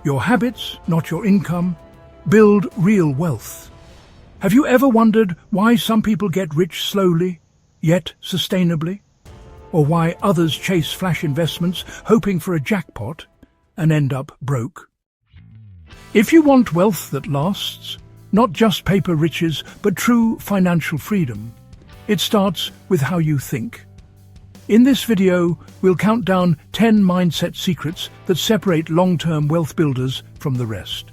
Your habits, not your income, build real wealth. Have you ever wondered why some people get rich slowly, yet sustainably? Or why others chase flash investments, hoping for a jackpot, and end up broke? If you want wealth that lasts, not just paper riches, but true financial freedom, it starts with how you think. In this video, we'll count down 10 mindset secrets that separate long-term wealth builders from the rest.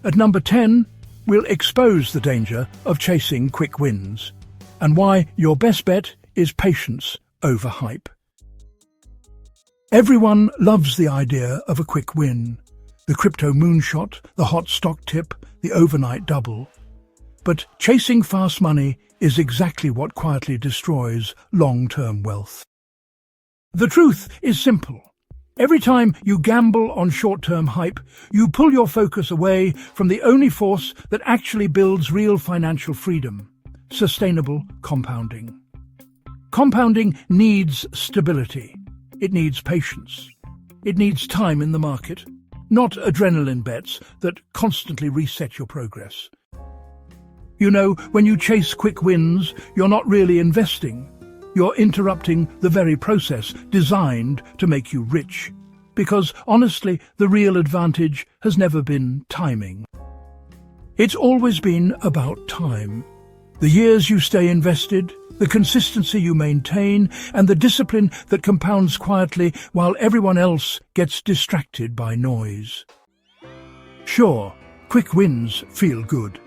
At number 10, we'll expose the danger of chasing quick wins, and why your best bet is patience over hype. Everyone loves the idea of a quick win. The crypto moonshot, the hot stock tip, the overnight double. But chasing fast money is exactly what quietly destroys long-term wealth. The truth is simple. Every time you gamble on short-term hype, you pull your focus away from the only force that actually builds real financial freedom: sustainable compounding. Compounding needs stability. It needs patience. It needs time in the market, not adrenaline bets that constantly reset your progress. You know, when you chase quick wins, you're not really investing. You're interrupting the very process designed to make you rich. Because, honestly, the real advantage has never been timing. It's always been about time. The years you stay invested, the consistency you maintain, and the discipline that compounds quietly while everyone else gets distracted by noise. Sure, quick wins feel good.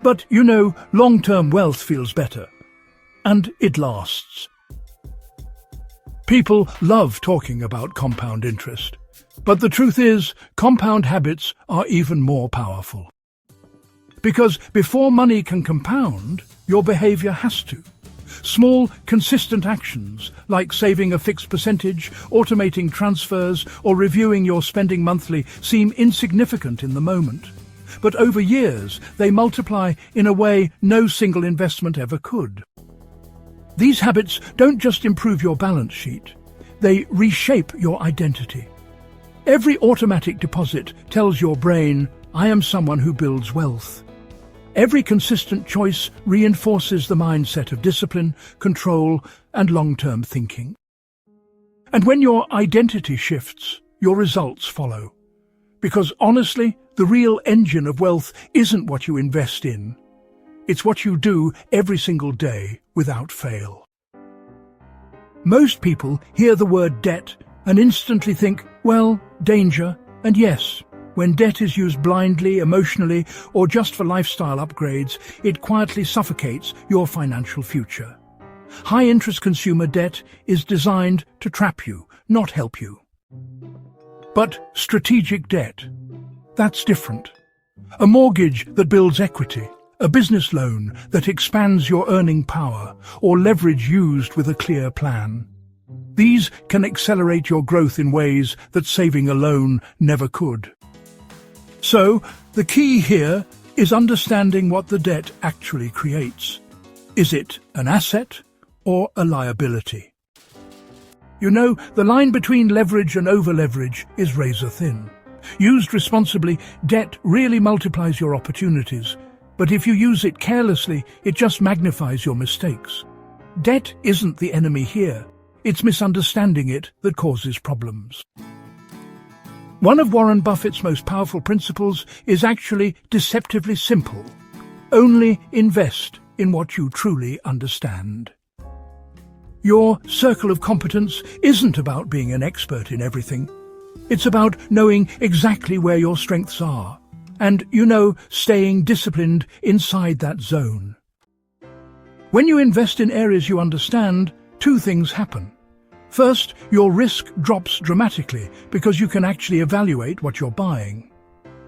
But, you know, long-term wealth feels better. And it lasts. People love talking about compound interest. But the truth is, compound habits are even more powerful. Because before money can compound, your behavior has to. Small, consistent actions, like saving a fixed percentage, automating transfers, or reviewing your spending monthly, seem insignificant in the moment. But over years, they multiply in a way no single investment ever could. These habits don't just improve your balance sheet, they reshape your identity. Every automatic deposit tells your brain, "I am someone who builds wealth." Every consistent choice reinforces the mindset of discipline, control, and long-term thinking. And when your identity shifts, your results follow. Because honestly, the real engine of wealth isn't what you invest in. It's what you do every single day without fail. Most people hear the word debt and instantly think, well, danger, and yes. When debt is used blindly, emotionally, or just for lifestyle upgrades, it quietly suffocates your financial future. High-interest consumer debt is designed to trap you, not help you. But strategic debt, that's different. A mortgage that builds equity, a business loan that expands your earning power, or leverage used with a clear plan. These can accelerate your growth in ways that saving alone never could. So, the key here is understanding what the debt actually creates. Is it an asset or a liability? You know, the line between leverage and over-leverage is razor-thin. Used responsibly, debt really multiplies your opportunities, but if you use it carelessly, it just magnifies your mistakes. Debt isn't the enemy here. It's misunderstanding it that causes problems. One of Warren Buffett's most powerful principles is actually deceptively simple. Only invest in what you truly understand. Your circle of competence isn't about being an expert in everything. It's about knowing exactly where your strengths are, and, you know, staying disciplined inside that zone. When you invest in areas you understand, two things happen. First, your risk drops dramatically because you can actually evaluate what you're buying.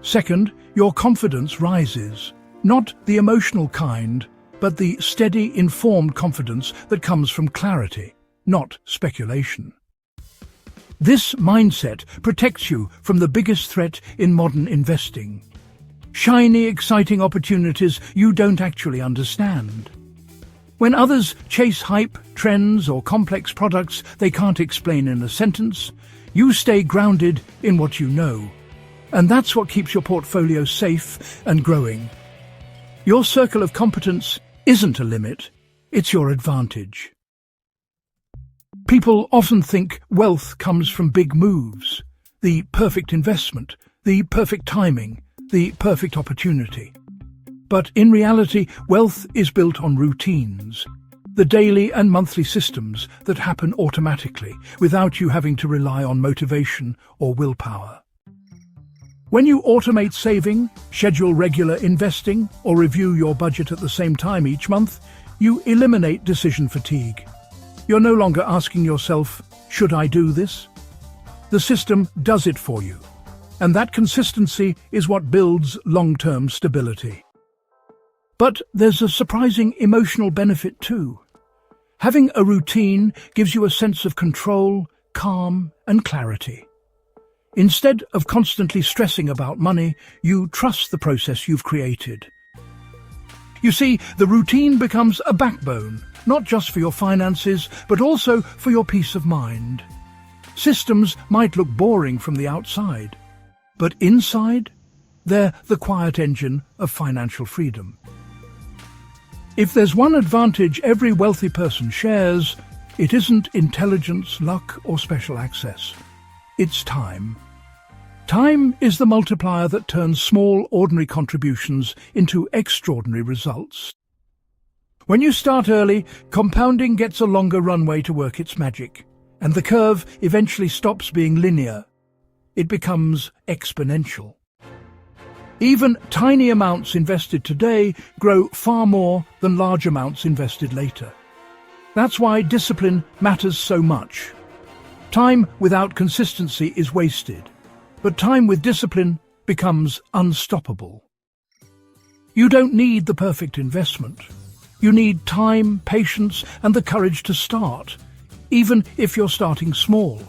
Second, your confidence rises, not the emotional kind, but the steady, informed confidence that comes from clarity, not speculation. This mindset protects you from the biggest threat in modern investing: shiny, exciting opportunities you don't actually understand. When others chase hype, trends, or complex products they can't explain in a sentence, you stay grounded in what you know. And that's what keeps your portfolio safe and growing. Your circle of competence isn't a limit, it's your advantage. People often think wealth comes from big moves, the perfect investment, the perfect timing, the perfect opportunity. But in reality, wealth is built on routines, the daily and monthly systems that happen automatically without you having to rely on motivation or willpower. When you automate saving, schedule regular investing, or review your budget at the same time each month, you eliminate decision fatigue. You're no longer asking yourself, should I do this? The system does it for you. And that consistency is what builds long-term stability. But there's a surprising emotional benefit too. Having a routine gives you a sense of control, calm, and clarity. Instead of constantly stressing about money, you trust the process you've created. You see, the routine becomes a backbone, not just for your finances, but also for your peace of mind. Systems might look boring from the outside, but inside, they're the quiet engine of financial freedom. If there's one advantage every wealthy person shares, it isn't intelligence, luck, or special access. It's time. Time is the multiplier that turns small, ordinary contributions into extraordinary results. When you start early, compounding gets a longer runway to work its magic, and the curve eventually stops being linear. It becomes exponential. Even tiny amounts invested today grow far more than large amounts invested later. That's why discipline matters so much. Time without consistency is wasted, but time with discipline becomes unstoppable. You don't need the perfect investment. You need time, patience, and the courage to start, even if you're starting small.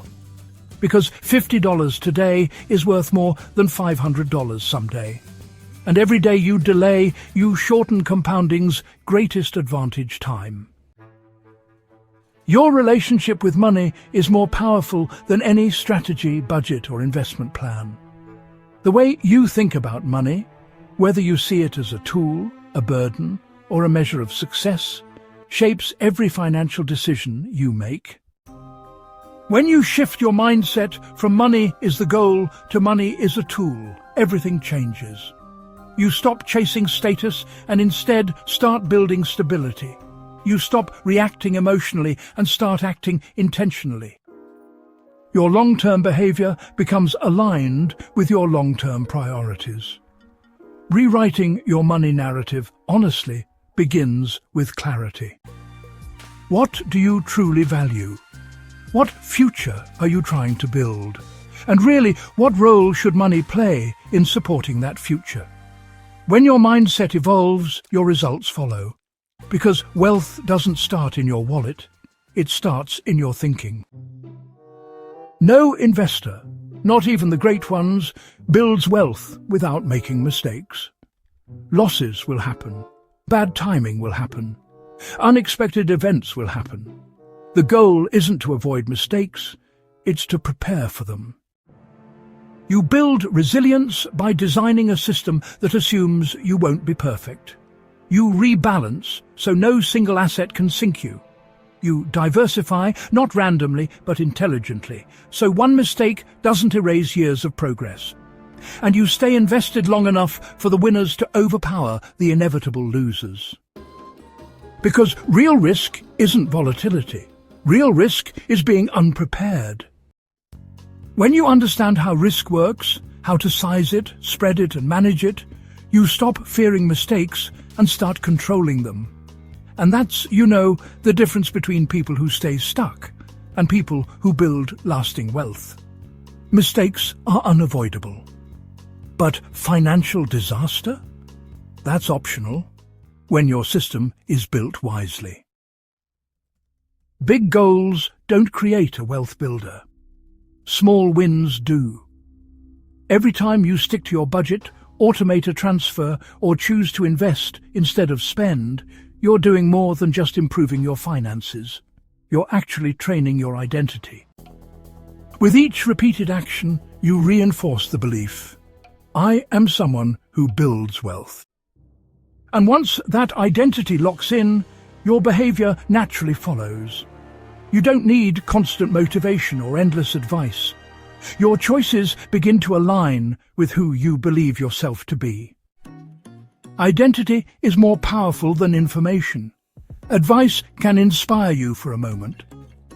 Because $50 today is worth more than $500 someday. And every day you delay, you shorten compounding's greatest advantage, time. Your relationship with money is more powerful than any strategy, budget, or investment plan. The way you think about money, whether you see it as a tool, a burden, or a measure of success, shapes every financial decision you make. When you shift your mindset from money is the goal to money is a tool, everything changes. You stop chasing status and instead start building stability. You stop reacting emotionally and start acting intentionally. Your long-term behavior becomes aligned with your long-term priorities. Rewriting your money narrative honestly begins with clarity. What do you truly value? What future are you trying to build? And really, what role should money play in supporting that future? When your mindset evolves, your results follow. Because wealth doesn't start in your wallet, it starts in your thinking. No investor, not even the great ones, builds wealth without making mistakes. Losses will happen. Bad timing will happen. Unexpected events will happen. The goal isn't to avoid mistakes, it's to prepare for them. You build resilience by designing a system that assumes you won't be perfect. You rebalance so no single asset can sink you. You diversify, not randomly, but intelligently, so one mistake doesn't erase years of progress. And you stay invested long enough for the winners to overpower the inevitable losers. Because real risk isn't volatility. Real risk is being unprepared. When you understand how risk works, how to size it, spread it, and manage it, you stop fearing mistakes and start controlling them. And that's, the difference between people who stay stuck and people who build lasting wealth. Mistakes are unavoidable. But financial disaster? That's optional when your system is built wisely. Big goals don't create a wealth builder. Small wins do. Every time you stick to your budget, automate a transfer, or choose to invest instead of spend, you're doing more than just improving your finances. You're actually training your identity. With each repeated action, you reinforce the belief, I am someone who builds wealth. And once that identity locks in, your behavior naturally follows. You don't need constant motivation or endless advice. Your choices begin to align with who you believe yourself to be. Identity is more powerful than information. Advice can inspire you for a moment,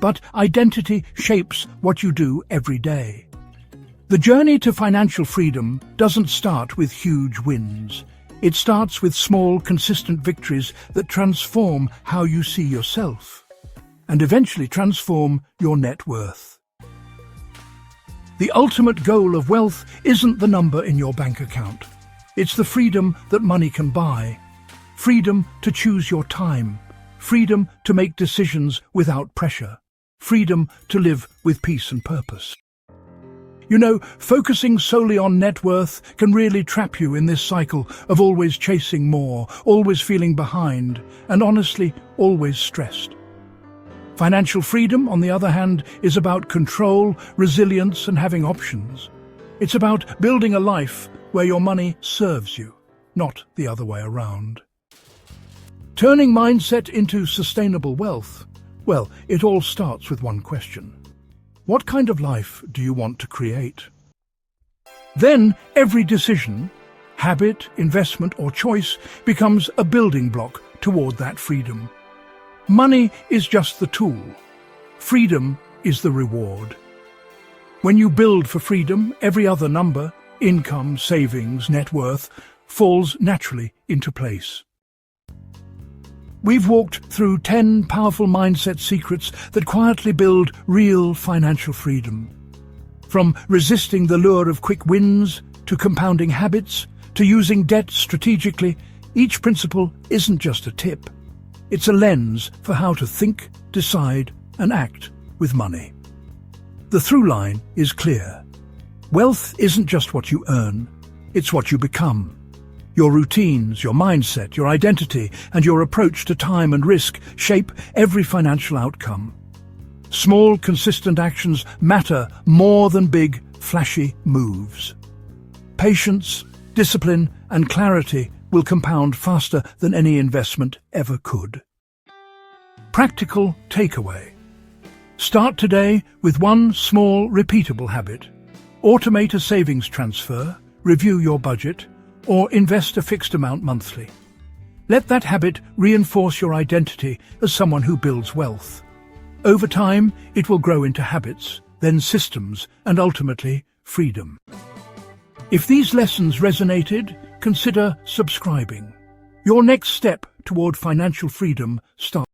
but identity shapes what you do every day. The journey to financial freedom doesn't start with huge wins. It starts with small, consistent victories that transform how you see yourself, and eventually transform your net worth. The ultimate goal of wealth isn't the number in your bank account. It's the freedom that money can buy. Freedom to choose your time. Freedom to make decisions without pressure. Freedom to live with peace and purpose. You know, focusing solely on net worth can really trap you in this cycle of always chasing more, always feeling behind, and honestly, always stressed. Financial freedom, on the other hand, is about control, resilience, and having options. It's about building a life where your money serves you, not the other way around. Turning mindset into sustainable wealth, well, it all starts with one question. What kind of life do you want to create? Then every decision, habit, investment, or choice becomes a building block toward that freedom. Money is just the tool. Freedom is the reward. When you build for freedom, every other number, income, savings, net worth, falls naturally into place. We've walked through 10 powerful mindset secrets that quietly build real financial freedom. From resisting the lure of quick wins, to compounding habits, to using debt strategically, each principle isn't just a tip. It's a lens for how to think, decide, and act with money. The through line is clear. Wealth isn't just what you earn, it's what you become. Your routines, your mindset, your identity, and your approach to time and risk shape every financial outcome. Small, consistent actions matter more than big, flashy moves. Patience, discipline, and clarity will compound faster than any investment ever could. Practical takeaway. Start today with one small, repeatable habit. Automate a savings transfer, review your budget, or invest a fixed amount monthly. Let that habit reinforce your identity as someone who builds wealth. Over time, it will grow into habits, then systems, and ultimately, freedom. If these lessons resonated, consider subscribing. Your next step toward financial freedom starts